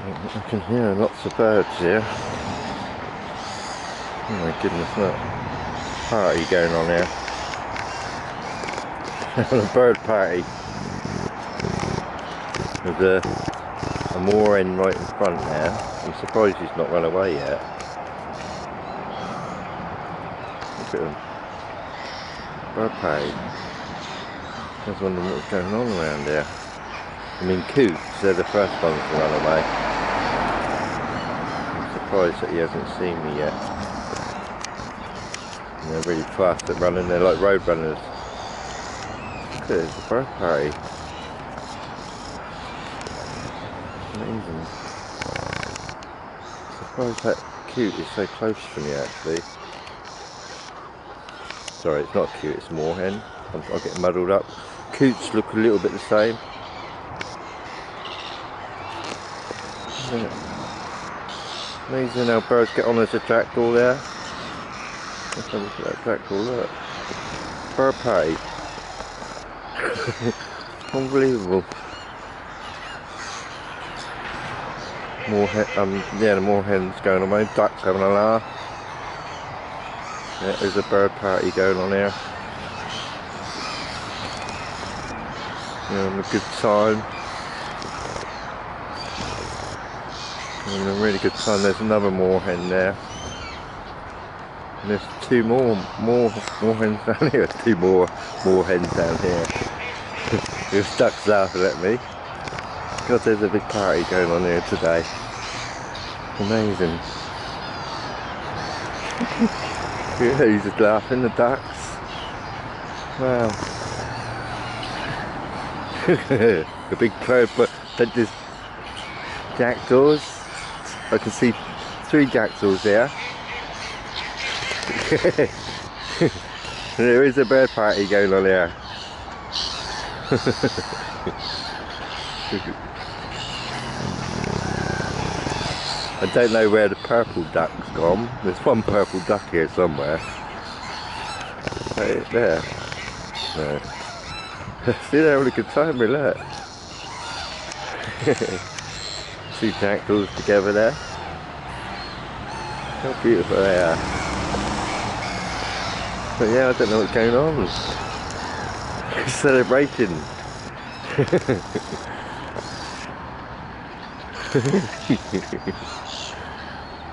I can hear lots of birds here. Oh my goodness, look. Party going on here. A bird party. There's a moor hen right in front there. I'm surprised he's not run away yet. Look at him. Bird party. I was wondering what was going on around here. I mean, coots, they're the first ones to run away. I'm surprised that he hasn't seen me yet. And they're really fast at running, they're like road runners. Look at this, the bird party. Amazing. I'm surprised that coot is so close to me actually. Sorry, it's not cute, it's a moorhen. I'll get muddled up. Coots look a little bit the same. Amazing how birds get on as a jackdaw there. Let's have a look at that jackdaw, look. Bird party. Unbelievable. Yeah, the moorhen's going on, my ducks having a laugh. Yeah, there's a bird party going on here. Having a good time. Having a really good time. There's another moorhen there. And there's two more hens down here. Two more hens down here. There's ducks laughing at me. God, there's a big party going on here today. Amazing. Yeah, he's just laughing, the ducks. Wow. The big bird, but there's jackdaws. I can see 3 jackdaws there. There is a bird party going on here. I don't know where the purple duck's gone. There's one purple duck here somewhere. Right there. No. See, they're having a good time, look. 2 jackdaws together there. How beautiful they are. But yeah, I don't know what's going on. Celebrating.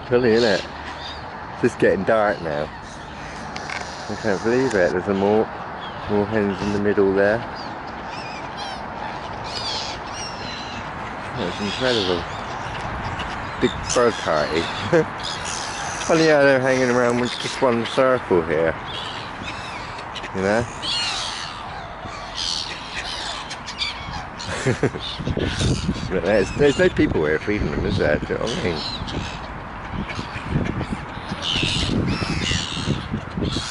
Funny, isn't it? It's just getting dark now. I can't believe it. There's more hens in the middle there. That's incredible. Big bird party. Funny how they're hanging around with just one circle here. You know? But there's no people here feeding them, is there? Do you know what I mean?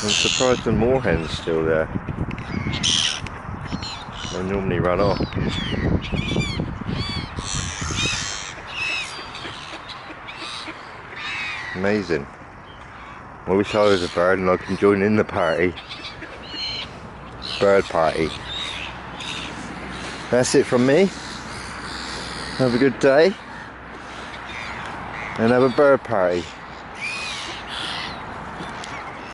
I'm surprised the moorhen's still there. They normally run off. Amazing. I wish I was a bird and I can join in the party. Bird party. That's it from me. Have a good day. And have a bird party.